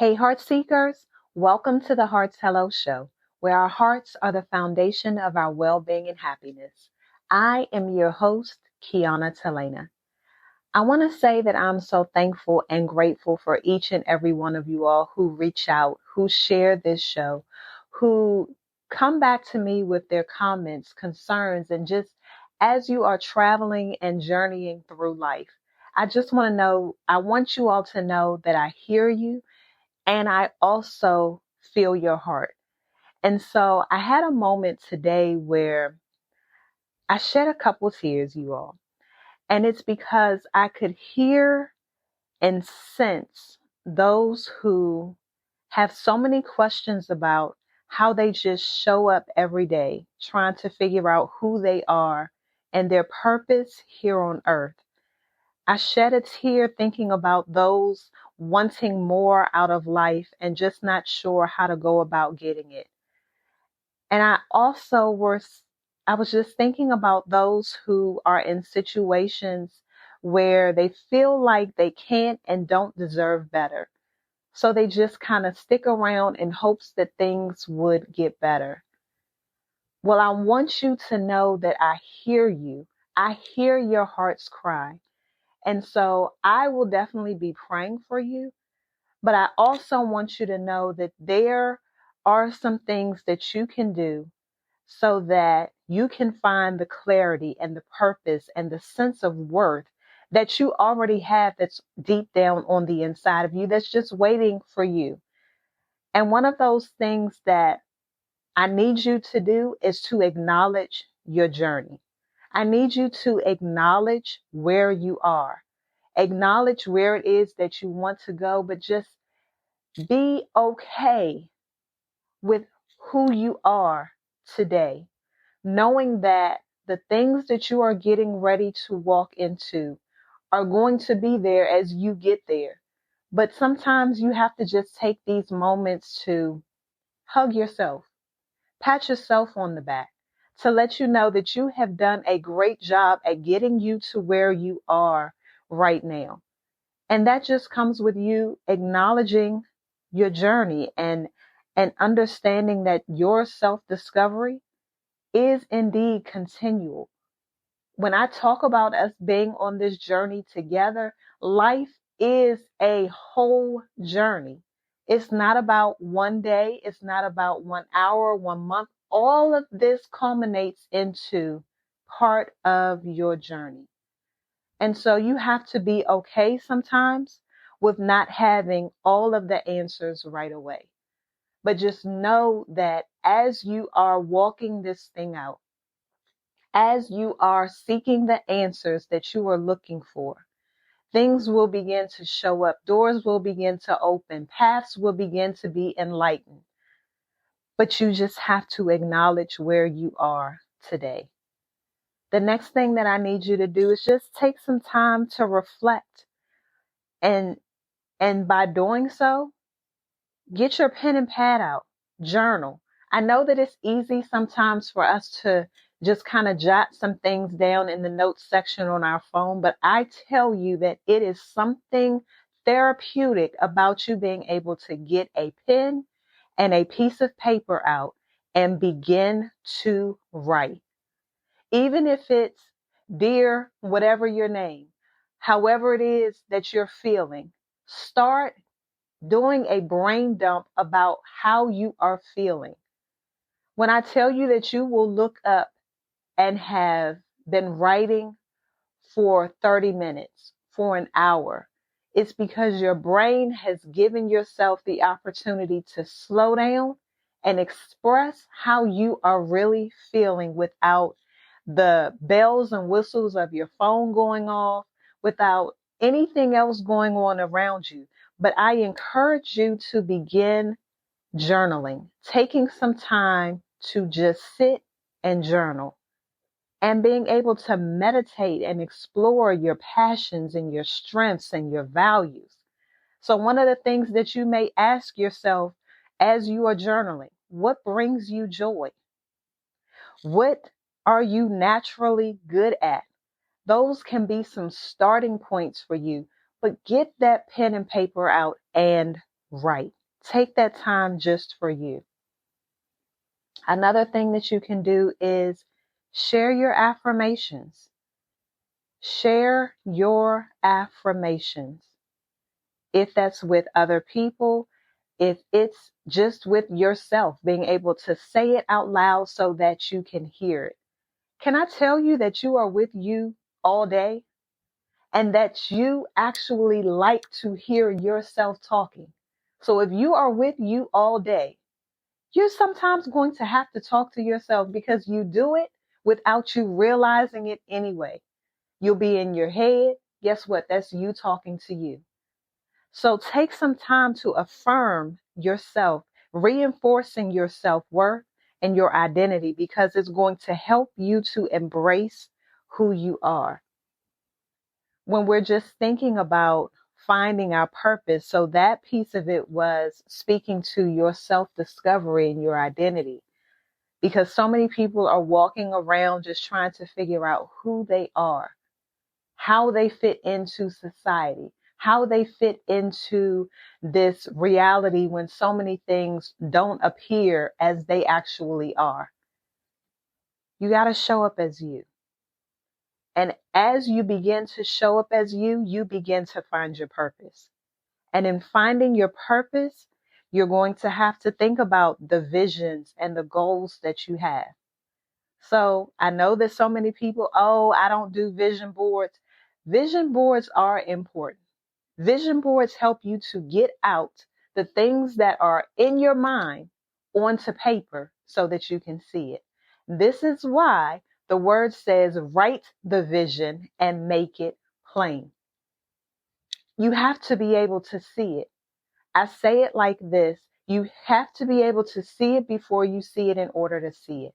Hey, heart seekers, welcome to the Hearts Hello Show, where our hearts are the foundation of our well being and happiness. I am your host, Kiana Telena. I want to say that I'm so thankful and grateful for each and every one of you all who reach out, who share this show, who come back to me with their comments, concerns, and just as you are traveling and journeying through life. I want you all to know that I hear you and I also feel your heart. And so I had a moment today where I shed a couple tears, you all. And it's because I could hear and sense those who have so many questions about how they just show up every day trying to figure out who they are and their purpose here on earth. I shed a tear thinking about those wanting more out of life and just not sure how to go about getting it. And I was just thinking about those who are in situations where they feel like they can't and don't deserve better. So they just kind of stick around in hopes that things would get better. Well, I want you to know that I hear you. I hear your heart's cry. And so I will definitely be praying for you. But I also want you to know that there are some things that you can do so that you can find the clarity and the purpose and the sense of worth that you already have that's deep down on the inside of you that's just waiting for you. And one of those things that I need you to do is to acknowledge your journey. I need you to acknowledge where you are. Acknowledge where it is that you want to go, but just be okay with who you are today, knowing that the things that you are getting ready to walk into are going to be there as you get there. But sometimes you have to just take these moments to hug yourself, pat yourself on the back, to let you know that you have done a great job at getting you to where you are right now. And that just comes with you acknowledging your journey and understanding that your self-discovery is indeed continual. When I talk about us being on this journey together, life is a whole journey. It's not about one day, it's not about 1 hour, 1 month. All of this culminates into part of your journey. And so you have to be okay sometimes with not having all of the answers right away. But just know that as you are walking this thing out, as you are seeking the answers that you are looking for, things will begin to show up, doors will begin to open, paths will begin to be enlightened. But you just have to acknowledge where you are today. The next thing that I need you to do is just take some time to reflect. And And by doing so, get your pen and pad out, journal. I know that it's easy sometimes for us to just kind of jot some things down in the notes section on our phone, but I tell you that it is something therapeutic about you being able to get a pen and a piece of paper out and begin to write. Even if it's dear, whatever your name, however it is that you're feeling, start doing a brain dump about how you are feeling. When I tell you that you will look up and have been writing for 30 minutes, for an hour, it's because your brain has given yourself the opportunity to slow down and express how you are really feeling without the bells and whistles of your phone going off, without anything else going on around you. But I encourage you to begin journaling, taking some time to just sit and journal and being able to meditate and explore your passions and your strengths and your values. So one of the things that you may ask yourself as you are journaling, what brings you joy? What are you naturally good at? Those can be some starting points for you, but get that pen and paper out and right. Take that time just for you. Another thing that you can do is share your affirmations. Share your affirmations. If that's with other people, if it's just with yourself, being able to say it out loud so that you can hear it. Can I tell you that you are with you all day and that you actually like to hear yourself talking? So if you are with you all day, you're sometimes going to have to talk to yourself because you do it without you realizing it anyway. You'll be in your head. Guess what? That's you talking to you. So take some time to affirm yourself, reinforcing your self-worth and your identity because it's going to help you to embrace who you are. When we're just thinking about finding our purpose, so that piece of it was speaking to your self-discovery and your identity. Because so many people are walking around just trying to figure out who they are, how they fit into society, how they fit into this reality when so many things don't appear as they actually are. You got to show up as you. And as you begin to show up as you, you begin to find your purpose. And in finding your purpose, you're going to have to think about the visions and the goals that you have. So I know that so many people, oh, I don't do vision boards. Vision boards are important. Vision boards help you to get out the things that are in your mind onto paper so that you can see it. This is why the word says, write the vision and make it plain. You have to be able to see it. I say it like this. You have to be able to see it before you see it in order to see it.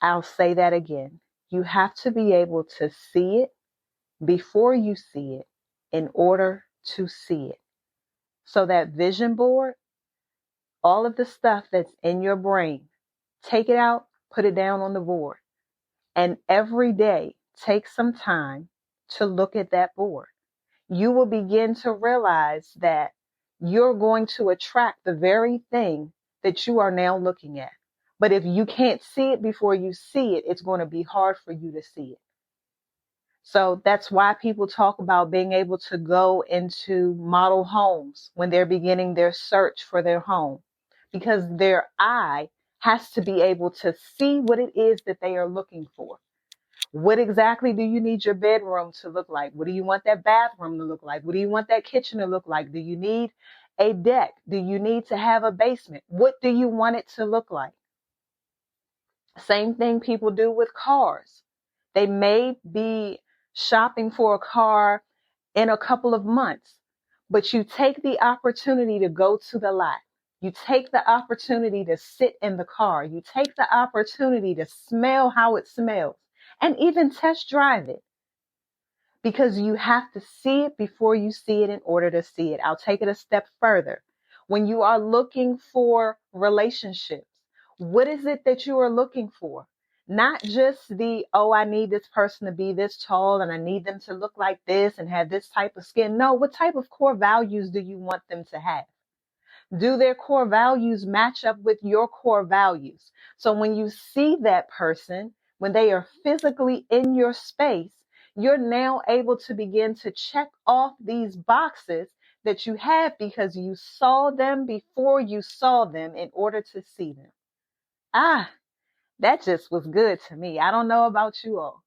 I'll say that again. You have to be able to see it before you see it in order to see it. So that vision board, all of the stuff that's in your brain, take it out, put it down on the board. And every day, take some time to look at that board. You will begin to realize that you're going to attract the very thing that you are now looking at. But if you can't see it before you see it, it's going to be hard for you to see it. So that's why people talk about being able to go into model homes when they're beginning their search for their home, because their eye has to be able to see what it is that they are looking for. What exactly do you need your bedroom to look like? What do you want that bathroom to look like? What do you want that kitchen to look like? Do you need a deck? Do you need to have a basement? What do you want it to look like? Same thing people do with cars. They may be shopping for a car in a couple of months, but you take the opportunity to go to the lot. You take the opportunity to sit in the car. You take the opportunity to smell how it smells and even test drive it, because you have to see it before you see it in order to see it. I'll take it a step further. When you are looking for relationships, what is it that you are looking for? Not just the, oh, I need this person to be this tall and I need them to look like this and have this type of skin. No, what type of core values do you want them to have? Do their core values match up with your core values? So when you see that person, when they are physically in your space, you're now able to begin to check off these boxes that you have because you saw them before you saw them in order to see them. Ah, that just was good to me. I don't know about you all,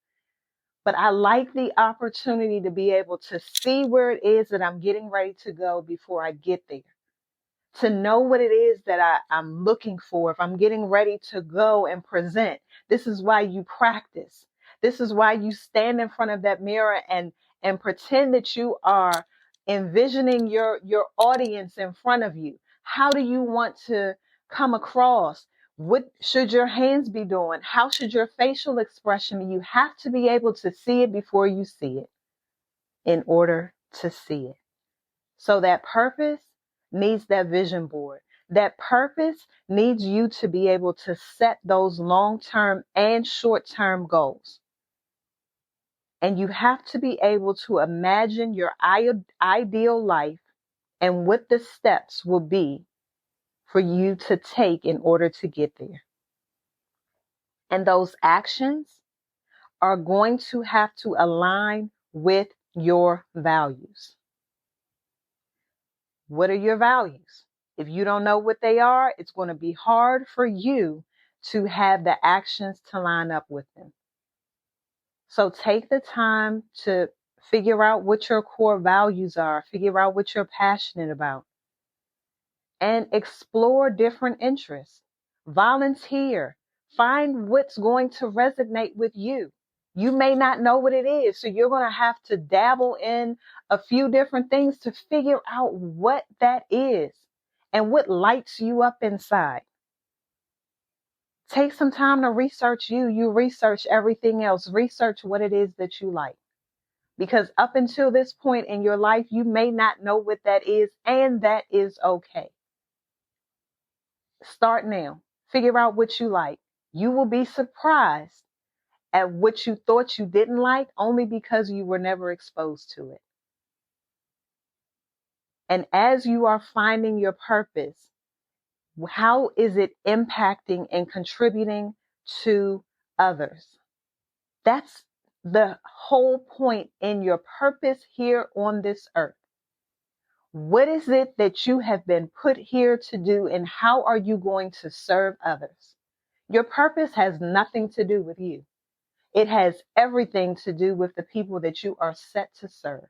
but I like the opportunity to be able to see where it is that I'm getting ready to go before I get there. To know what it is that I'm looking for. If I'm getting ready to go and present, this is why you practice. This is why you stand in front of that mirror and pretend that you are envisioning your audience in front of you. How do you want to come across? What should your hands be doing? How should your facial expression be? You have to be able to see it before you see it in order to see it. So that purpose needs that vision board. That purpose needs you to be able to set those long-term and short-term goals. And you have to be able to imagine your ideal life and what the steps will be for you to take in order to get there. And those actions are going to have to align with your values. What are your values? If you don't know what they are, it's going to be hard for you to have the actions to line up with them. So take the time to figure out what your core values are, figure out what you're passionate about, and explore different interests. Volunteer. Find what's going to resonate with you. You may not know what it is, so you're going to have to dabble in a few different things to figure out what that is and what lights you up inside. Take some time to research you. You research everything else. Research what it is that you like. Because up until this point in your life, you may not know what that is, and that is okay. Start now. Figure out what you like. You will be surprised at what you thought you didn't like only because you were never exposed to it. And as you are finding your purpose, how is it impacting and contributing to others? That's the whole point in your purpose here on this earth. What is it that you have been put here to do, and how are you going to serve others? Your purpose has nothing to do with you. It has everything to do with the people that you are set to serve.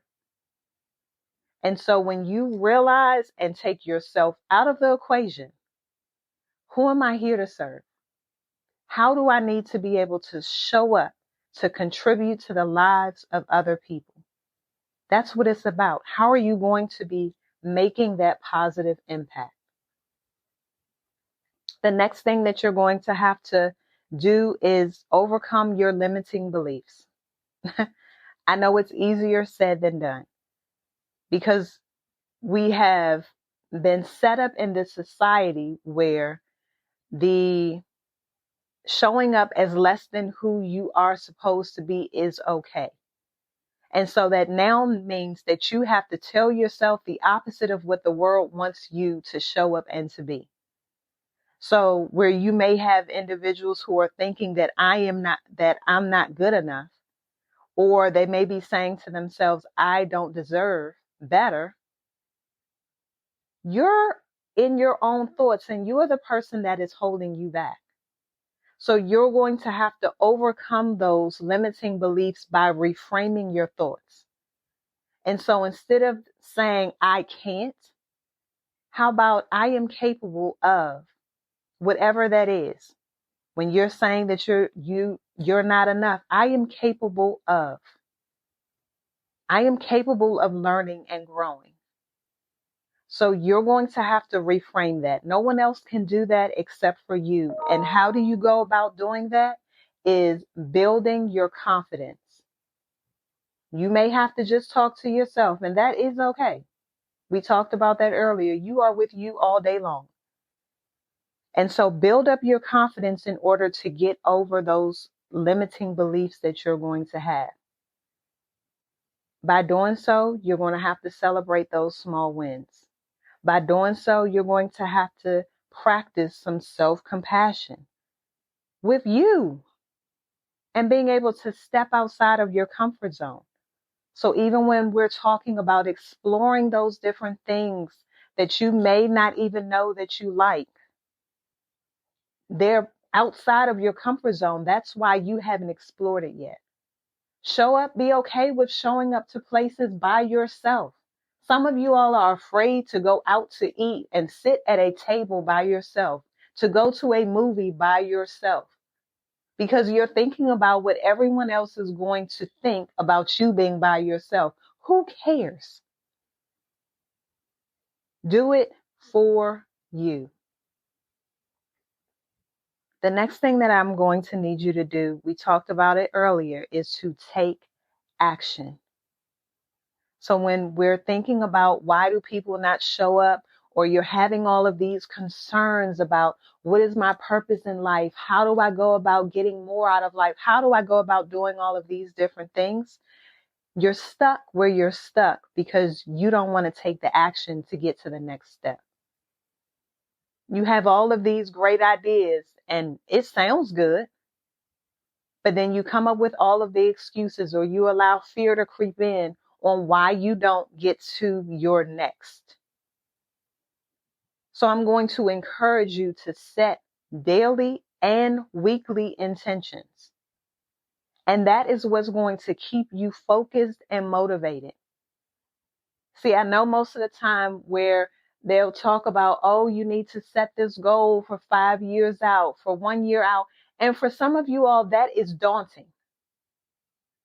And so when you realize and take yourself out of the equation, who am I here to serve? How do I need to be able to show up to contribute to the lives of other people? That's what it's about. How are you going to be making that positive impact? The next thing that you're going to have to do is overcome your limiting beliefs. I know it's easier said than done because we have been set up in this society where the showing up as less than who you are supposed to be is okay. And so that now means that you have to tell yourself the opposite of what the world wants you to show up and to be. So where you may have individuals who are thinking that I'm not good enough, or they may be saying to themselves, I don't deserve better. You're in your own thoughts, and you're the person that is holding you back. So you're going to have to overcome those limiting beliefs by reframing your thoughts. And so instead of saying, I can't, how about I am capable of whatever that is? When you're saying that you're not enough, I am capable of. I am capable of learning and growing. So you're going to have to reframe that. No one else can do that except for you. And how do you go about doing that? Is building your confidence. You may have to just talk to yourself, and that is okay. We talked about that earlier. You are with you all day long. And so build up your confidence in order to get over those limiting beliefs that you're going to have. By doing so, you're going to have to celebrate those small wins. By doing so, you're going to have to practice some self-compassion with you and being able to step outside of your comfort zone. So even when we're talking about exploring those different things that you may not even know that you like, they're outside of your comfort zone. That's why you haven't explored it yet. Show up, be okay with showing up to places by yourself. Some of you all are afraid to go out to eat and sit at a table by yourself, to go to a movie by yourself, because you're thinking about what everyone else is going to think about you being by yourself. Who cares? Do it for you. The next thing that I'm going to need you to do, we talked about it earlier, is to take action. So when we're thinking about why do people not show up, or you're having all of these concerns about what is my purpose in life? How do I go about getting more out of life? How do I go about doing all of these different things? You're stuck where you're stuck because you don't want to take the action to get to the next step. You have all of these great ideas and it sounds good, but then you come up with all of the excuses or you allow fear to creep in on why you don't get to your next. So I'm going to encourage you to set daily and weekly intentions. And that is what's going to keep you focused and motivated. See, I know most of the time where they'll talk about, oh, you need to set this goal for 5 years out, for 1 year out. And for some of you all, that is daunting.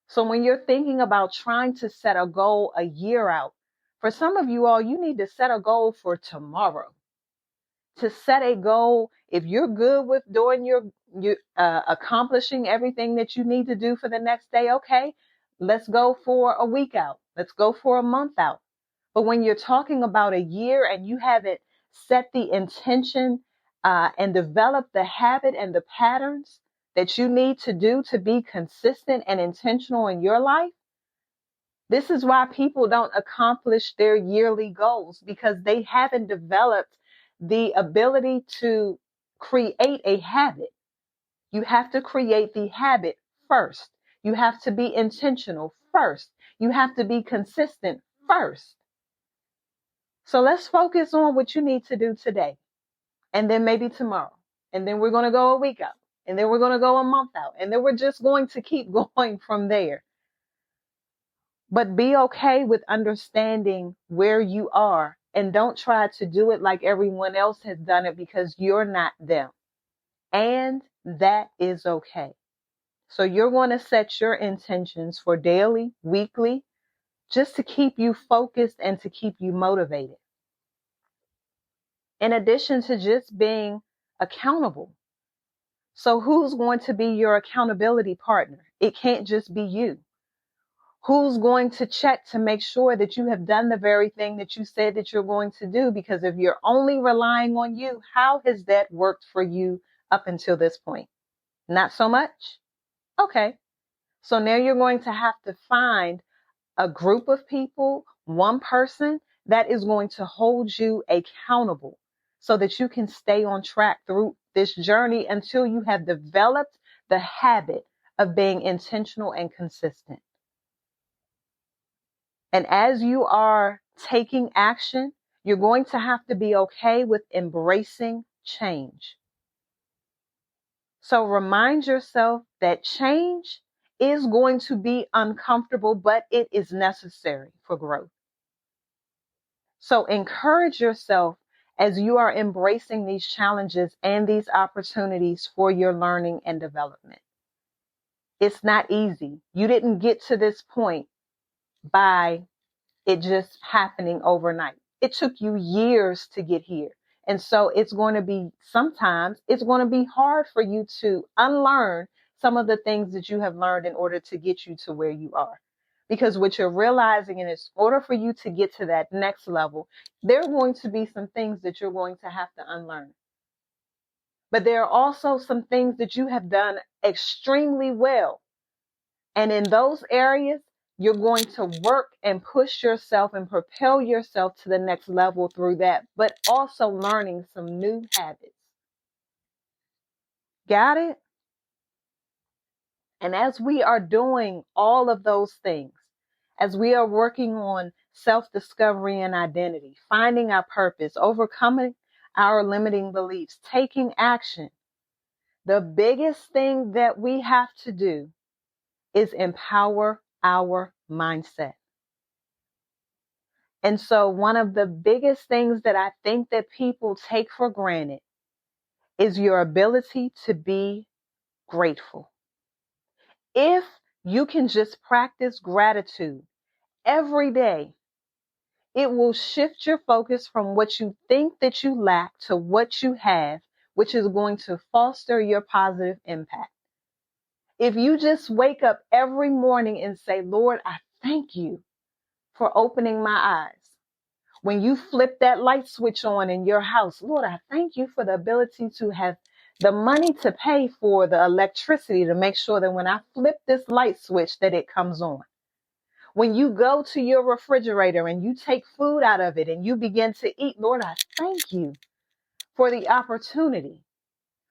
So when you're thinking about trying to set a goal a year out, for some of you all, you need to set a goal for tomorrow. To set a goal, if you're good with doing your accomplishing everything that you need to do for the next day, okay, let's go for a week out. Let's go for a month out. But when you're talking about a year and you haven't set the intention and developed the habit and the patterns that you need to do to be consistent and intentional in your life, this is why people don't accomplish their yearly goals, because they haven't developed the ability to create a habit. You have to create the habit first. You have to be intentional first. You have to be consistent first. So let's focus on what you need to do today, and then maybe tomorrow. And then we're going to go a week out, and then we're going to go a month out, and then we're just going to keep going from there. But be okay with understanding where you are, and don't try to do it like everyone else has done it, because you're not them. And that is okay. So you're going to set your intentions for daily, weekly, just to keep you focused and to keep you motivated. In addition to just being accountable. So who's going to be your accountability partner? It can't just be you. Who's going to check to make sure that you have done the very thing that you said that you're going to do? Because if you're only relying on you, how has that worked for you up until this point? Not so much? Okay. So now you're going to have to find a group of people, one person that is going to hold you accountable so that you can stay on track through this journey until you have developed the habit of being intentional and consistent. And as you are taking action, you're going to have to be okay with embracing change. So remind yourself that change is going to be uncomfortable, but it is necessary for growth. So encourage yourself as you are embracing these challenges and these opportunities for your learning and development. It's not easy. You didn't get to this point by it just happening overnight. It took you years to get here. And so sometimes it's going to be hard for you to unlearn some of the things that you have learned in order to get you to where you are. Because what you're realizing is, in order for you to get to that next level, there are going to be some things that you're going to have to unlearn. But there are also some things that you have done extremely well. And in those areas, you're going to work and push yourself and propel yourself to the next level through that, but also learning some new habits. Got it? And as we are doing all of those things, as we are working on self-discovery and identity, finding our purpose, overcoming our limiting beliefs, taking action, the biggest thing that we have to do is empower our mindset. And so one of the biggest things that I think that people take for granted is your ability to be grateful. If you can just practice gratitude every day, it will shift your focus from what you think that you lack to what you have, which is going to foster your positive impact. If you just wake up every morning and say, Lord, I thank you for opening my eyes. When you flip that light switch on in your house, Lord, I thank you for the ability to have the money to pay for the electricity to make sure that when I flip this light switch that it comes on. When you go to your refrigerator and you take food out of it and you begin to eat, Lord, I thank you for the opportunity.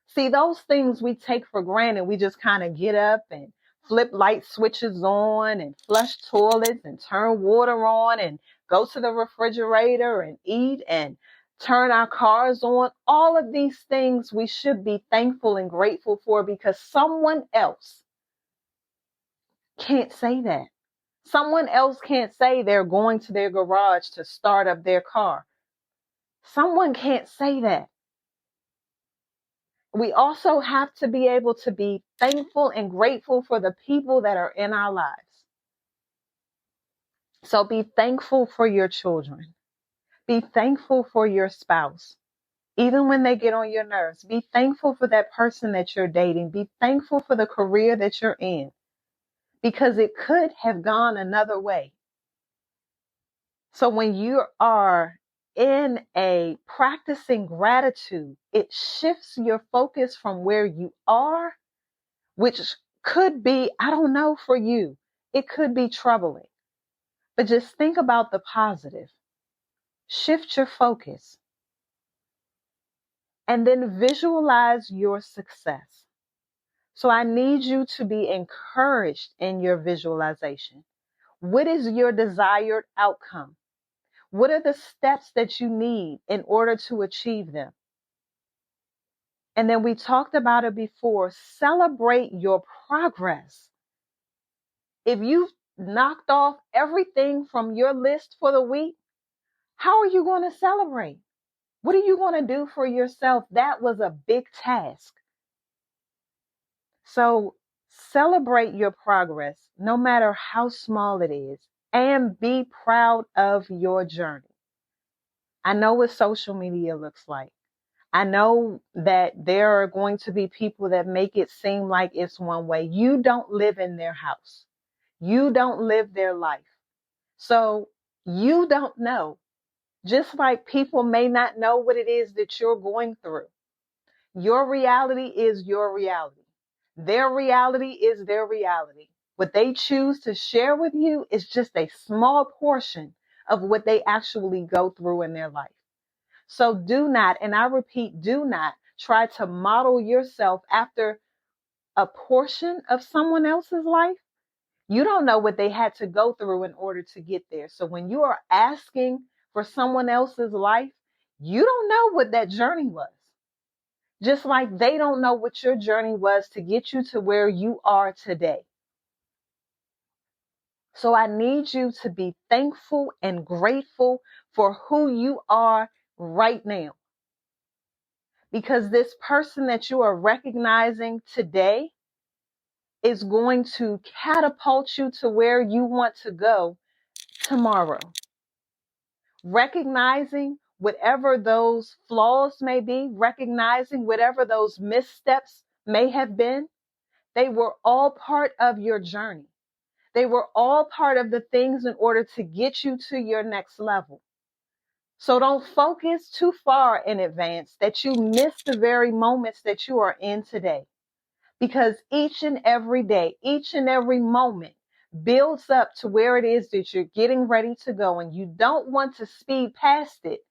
See, those things we take for granted. We just kind of get up and flip light switches on and flush toilets and turn water on and go to the refrigerator and eat and turn our cars on. All of these things we should be thankful and grateful for, because someone else can't say that. Someone else can't say they're going to their garage to start up their car. Someone can't say that. We also have to be able to be thankful and grateful for the people that are in our lives. So be thankful for your children. Be thankful for your spouse. Even when they get on your nerves, be thankful for that person that you're dating. Be thankful for the career that you're in, because it could have gone another way. So when you are in a practicing gratitude, it shifts your focus from where you are, which could be, I don't know for you, it could be troubling. But just think about the positive. Shift your focus. And then visualize your success. So I need you to be encouraged in your visualization. What is your desired outcome? What are the steps that you need in order to achieve them? And then we talked about it before. Celebrate your progress. If you've knocked off everything from your list for the week, how are you going to celebrate? What are you going to do for yourself? That was a big task. So celebrate your progress, no matter how small it is, and be proud of your journey. I know what social media looks like. I know that there are going to be people that make it seem like it's one way. You don't live in their house. You don't live their life. So you don't know. Just like people may not know what it is that you're going through. Your reality is your reality. Their reality is their reality. What they choose to share with you is just a small portion of what they actually go through in their life. So do not, and I repeat, do not try to model yourself after a portion of someone else's life. You don't know what they had to go through in order to get there. So when you are asking for someone else's life, you don't know what that journey was. Just like they don't know what your journey was to get you to where you are today. So I need you to be thankful and grateful for who you are right now. Because this person that you are recognizing today is going to catapult you to where you want to go tomorrow. Recognizing whatever those flaws may be, recognizing whatever those missteps may have been, they were all part of your journey. They were all part of the things in order to get you to your next level. So don't focus too far in advance that you miss the very moments that you are in today. Because each and every day, each and every moment builds up to where it is that you're getting ready to go. And you don't want to speed past it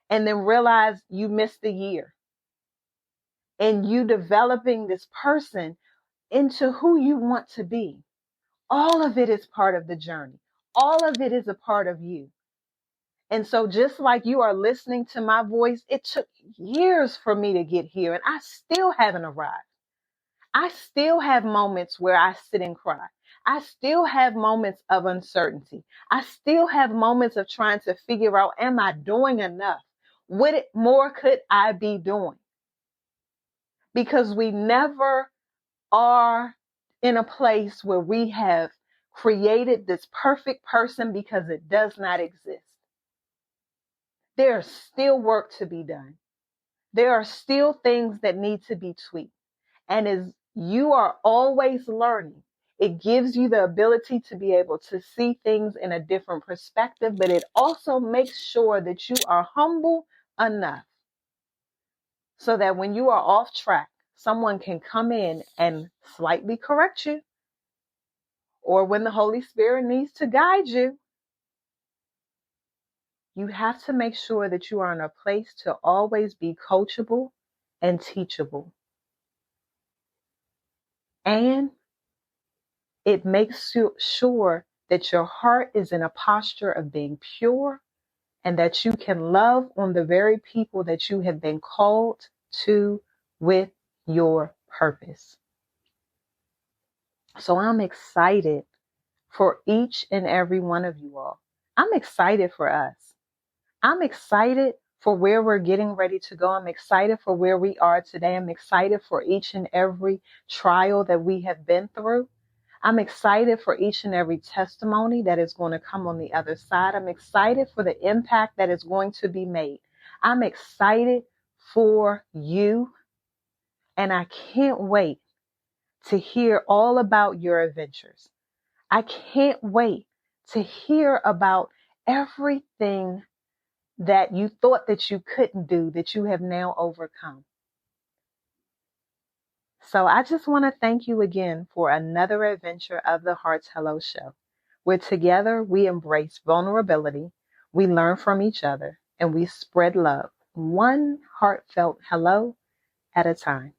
and then realize you missed the year. And you developing this person into who you want to be. All of it is part of the journey. All of it is a part of you. And so just like you are listening to my voice, it took years for me to get here and I still haven't arrived. I still have moments where I sit and cry. I still have moments of uncertainty. I still have moments of trying to figure out, am I doing enough? What more could I be doing? Because we never are in a place where we have created this perfect person, because it does not exist. There's still work to be done. There are still things that need to be tweaked. And as you are always learning, it gives you the ability to be able to see things in a different perspective, but it also makes sure that you are humble enough so that when you are off track, someone can come in and slightly correct you, or when the Holy Spirit needs to guide you, you have to make sure that you are in a place to always be coachable and teachable. And it makes sure that your heart is in a posture of being pure and that you can love on the very people that you have been called to with your purpose. So I'm excited for each and every one of you all. I'm excited for us. I'm excited for where we're getting ready to go. I'm excited for where we are today. I'm excited for each and every trial that we have been through. I'm excited for each and every testimony that is going to come on the other side. I'm excited for the impact that is going to be made. I'm excited for you, and I can't wait to hear all about your adventures. I can't wait to hear about everything that you thought that you couldn't do, that you have now overcome. So I just want to thank you again for another adventure of the Heart's Hello Show, where together we embrace vulnerability, we learn from each other, and we spread love, one heartfelt hello at a time.